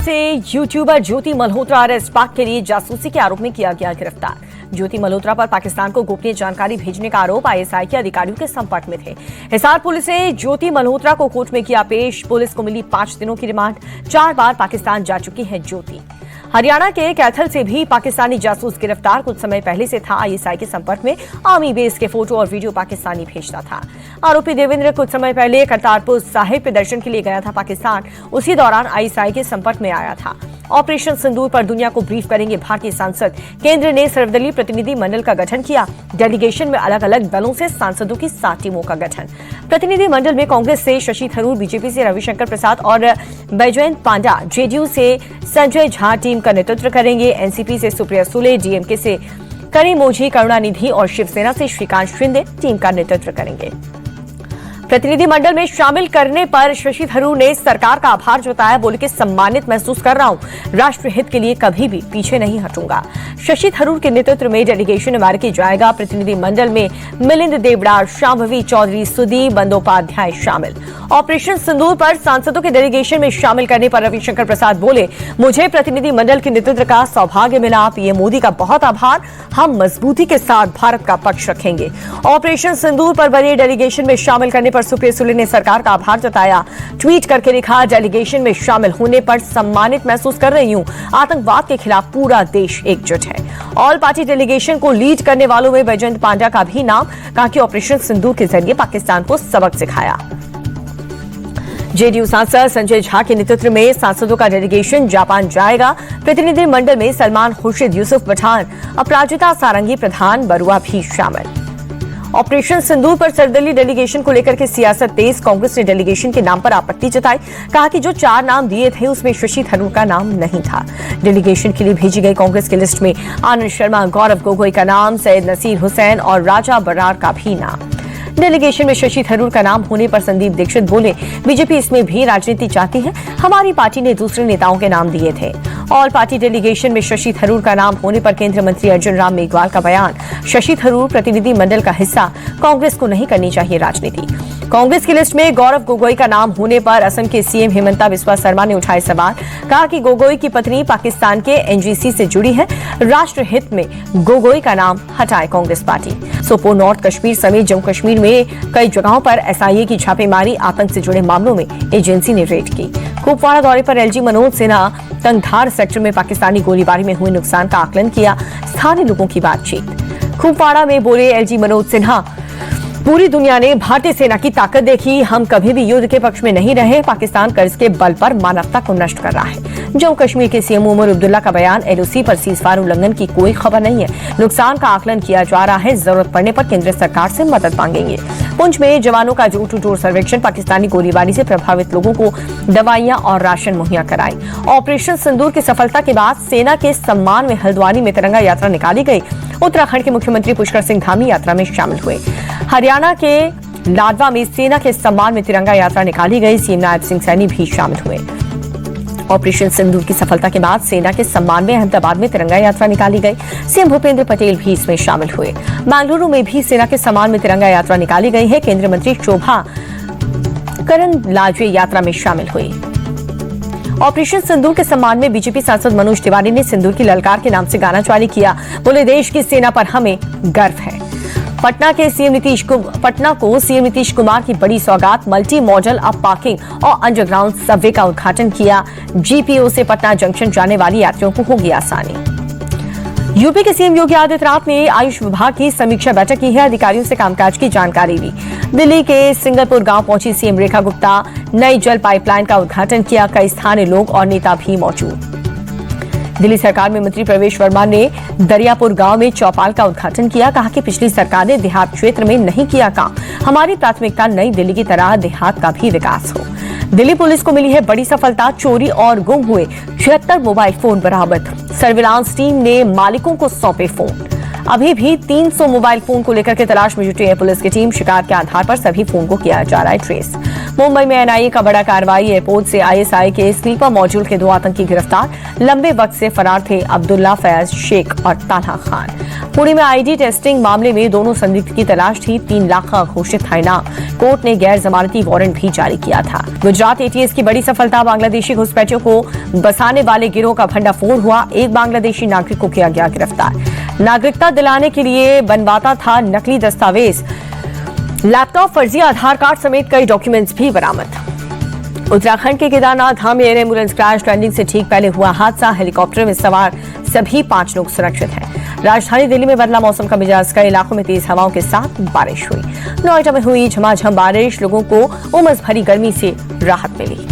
से यूट्यूबर ज्योति मल्होत्रा अरेस्ट, पाक के लिए जासूसी के आरोप में किया गया गिरफ्तार। ज्योति मल्होत्रा पर पाकिस्तान को गोपनीय जानकारी भेजने का आरोप आईएसआई के अधिकारियों के संपर्क में थे। हिसार पुलिस ने ज्योति मल्होत्रा को कोर्ट में किया पेश। पुलिस को मिली 5 दिनों की रिमांड। 4 बार पाकिस्तान जा चुकी है ज्योति। हरियाणा के कैथल से भी पाकिस्तानी जासूस गिरफ्तार। कुछ समय पहले से था आईएसआई के संपर्क में। आर्मी बेस के फोटो और वीडियो पाकिस्तानी भेजता था। आरोपी देवेंद्र कुछ समय पहले करतारपुर साहिब के दर्शन के लिए गया था पाकिस्तान। उसी दौरान आईएसआई के संपर्क में आया था। ऑपरेशन सिंदूर पर दुनिया को ब्रीफ करेंगे भारतीय सांसद। केंद्र ने सर्वदलीय प्रतिनिधि मंडल का गठन किया। डेलीगेशन में अलग अलग दलों से सांसदों की 7 टीमों का गठन। प्रतिनिधि मंडल में कांग्रेस से शशि थरूर, बीजेपी से रविशंकर प्रसाद और बैजयंत पांडा, जेडीयू से संजय झा टीम का नेतृत्व करेंगे। एनसीपी से सुप्रिया सुले, डीएमके से कनिमोझी करुणानिधि और शिवसेना से श्रीकांत शिंदे टीम का नेतृत्व करेंगे। प्रतिनिधि मंडल में शामिल करने पर शशि थरूर ने सरकार का आभार जताया। बोले कि सम्मानित महसूस कर रहा हूं, राष्ट्र हित के लिए कभी भी पीछे नहीं हटूंगा। शशि थरूर के नेतृत्व में डेलीगेशन अमेरिका जाएगा। प्रतिनिधि मंडल में मिलिंद देवड़ा, शांभवी चौधरी, सुदीप बंदोपाध्याय शामिल। ऑपरेशन सिंदूर पर सांसदों के डेलीगेशन में शामिल करने पर रविशंकर प्रसाद बोले, मुझे प्रतिनिधि मंडल के नेतृत्व का सौभाग्य मिला। पीएम मोदी का बहुत आभार। हम मजबूती के साथ भारत का पक्ष रखेंगे। ऑपरेशन सिंदूर पर बने डेलीगेशन में शामिल करने पर सुप्रिया सुले ने सरकार का आभार जताया। ट्वीट करके लिखा, डेलीगेशन में शामिल होने पर सम्मानित महसूस कर रही हूं। आतंकवाद के खिलाफ पूरा देश एकजुट है। ऑल पार्टी डेलीगेशन को लीड करने वालों में बैजयंत पांडा का भी नाम। कहा कि ऑपरेशन सिंदूर के जरिए पाकिस्तान को सबक सिखाया। जेडीयू सांसद संजय झा के नेतृत्व में सांसदों का डेलीगेशन जापान जाएगा। प्रतिनिधि मंडल में सलमान खुर्शीद, यूसुफ पठान, अपराजिता सारंगी प्रधान बरुआ भी शामिल। ऑपरेशन सिंदूर पर सर्वदलीय डेलीगेशन को लेकर के सियासत तेज। कांग्रेस ने डेलीगेशन के नाम पर आपत्ति जताई। कहा कि जो 4 नाम दिए थे उसमें शशि थरूर का नाम नहीं था। डेलीगेशन के लिए भेजी गई कांग्रेस की लिस्ट में आनंद शर्मा, गौरव गोगोई का नाम, सैयद नसीर हुसैन और राजा बरार का भी नाम। डेलीगेशन में शशि थरूर का नाम होने पर संदीप दीक्षित बोले, बीजेपी इसमें भी राजनीति चाहती है। हमारी पार्टी ने दूसरे नेताओं के नाम दिए थे। ऑल पार्टी डेलीगेशन में शशि थरूर का नाम होने पर केंद्रीय मंत्री अर्जुन राम मेघवाल का बयान, शशि थरूर प्रतिनिधि मंडल का हिस्सा, कांग्रेस को नहीं करनी चाहिए राजनीति। कांग्रेस की लिस्ट में गौरव गोगोई का नाम होने पर असम के सीएम हिमंता बिस्वा शर्मा ने उठाए सवाल। कहा कि गोगोई की पत्नी पाकिस्तान के एनजीसी से जुड़ी है। राष्ट्र हित में गोगोई का नाम हटाए कांग्रेस पार्टी। सोपोर, नॉर्थ कश्मीर समेत जम्मू कश्मीर में कई जगहों पर एसआईए की छापेमारी। आतंक से जुड़े मामलों में एजेंसी ने रेड की। कुपवाड़ा दौरे पर एलजी मनोज सिन्हा तंगधार सेक्टर में पाकिस्तानी गोलीबारी में हुए नुकसान का आकलन किया। स्थानीय लोगों की बातचीत। कुपवाड़ा में बोले एलजी मनोज सिन्हा, पूरी दुनिया ने भारतीय सेना की ताकत देखी। हम कभी भी युद्ध के पक्ष में नहीं रहे। पाकिस्तान कर्ज के बल पर मानवता को नष्ट कर रहा है। जम्मू कश्मीर के सीएम उमर अब्दुल्ला का बयान, एलओसी पर सीजफायर उल्लंघन की कोई खबर नहीं है। नुकसान का आकलन किया जा रहा है। जरूरत पड़ने पर केंद्र सरकार से मदद मांगेंगे। पुंछ में जवानों का डोर टू डोर सर्वेक्षण। पाकिस्तानी गोलीबारी से प्रभावित लोगों को दवाइयां और राशन मुहैया कराई। ऑपरेशन सिंदूर की सफलता के बाद सेना के सम्मान में हल्द्वानी में तिरंगा यात्रा निकाली गई। उत्तराखंड के मुख्यमंत्री पुष्कर सिंह धामी यात्रा में शामिल हुए। हरियाणा के लाडवा में सेना के सम्मान में तिरंगा यात्रा निकाली गई। सीएम नायब सिंह सैनी भी शामिल हुए। ऑपरेशन सिंदूर की सफलता के बाद सेना के सम्मान में अहमदाबाद में तिरंगा यात्रा निकाली गई। सीएम भूपेंद्र पटेल भी इसमें शामिल हुए। बेंगलुरु में भी सेना के सम्मान में तिरंगा यात्रा निकाली गई है। केंद्रीय मंत्री शोभा करंदलाजे यात्रा में शामिल हुई। ऑपरेशन सिंदूर के सम्मान में बीजेपी सांसद मनोज तिवारी ने सिंदूर की ललकार के नाम से गाना जारी किया। बोले, देश की सेना पर हमें गर्व है। पटना को सीएम नीतीश कुमार की बड़ी सौगात, मल्टी मॉडल अप पार्किंग और अंडरग्राउंड सबवे का उद्घाटन किया। जीपीओ से पटना जंक्शन जाने वाली यात्रियों को होगी आसानी। यूपी के सीएम योगी आदित्यनाथ ने आयुष विभाग की समीक्षा बैठक की है। अधिकारियों से कामकाज की जानकारी ली। दिल्ली के सिंगलपुर गांव पहुंची सीएम रेखा गुप्ता, नई जल पाइपलाइन का उद्घाटन किया। कई स्थानीय लोग और नेता भी मौजूद। दिल्ली सरकार में मंत्री प्रवेश वर्मा ने दरियापुर गांव में चौपाल का उद्घाटन किया। कहा कि पिछली सरकार ने देहात क्षेत्र में नहीं किया काम। हमारी प्राथमिकता नई दिल्ली की तरह देहात का भी विकास हो। दिल्ली पुलिस को मिली है बड़ी सफलता। चोरी और गुम हुए 76 मोबाइल फोन बरामद। सर्विलांस टीम ने मालिकों को सौंपे फोन। अभी भी 300 मोबाइल फोन को लेकर के तलाश में जुटी है पुलिस की टीम। शिकायत के आधार पर सभी फोन को किया जा रहा है ट्रेस। मुंबई में एनआईए का बड़ा कार्रवाई। एयरपोर्ट से आईएसआई के स्लीपर मॉड्यूल के 2 आतंकी गिरफ्तार। लंबे वक्त से फरार थे अब्दुल्ला, फैज शेख और ताल्हा खान। पुणे में आईडी टेस्टिंग मामले में दोनों संदिग्ध की तलाश थी। 3 लाख का घोषित था इनाम। कोर्ट ने गैर जमानती वारंट भी जारी किया था। गुजरात एटीएस की बड़ी सफलता, बांग्लादेशी घुसपैठियों को बसाने वाले गिरोह का भंडाफोड़ हुआ। एक बांग्लादेशी नागरिक को किया गया गिरफ्तार। नागरिकता दिलाने के लिए बनवाता था नकली दस्तावेज। लैपटॉप, फर्जी आधार कार्ड समेत कई डॉक्यूमेंट्स भी बरामद। उत्तराखंड के केदारनाथ धाम में एयर एम्बुलेंस क्रैश लैंडिंग से ठीक पहले हुआ हादसा। हेलीकॉप्टर में सवार सभी 5 लोग सुरक्षित हैं। राजधानी दिल्ली में बदला मौसम का मिजाज, कई इलाकों में तेज हवाओं के साथ बारिश हुई। नोएडा में हुई झमाझम बारिश, लोगों को उमस भरी गर्मी से राहत मिली।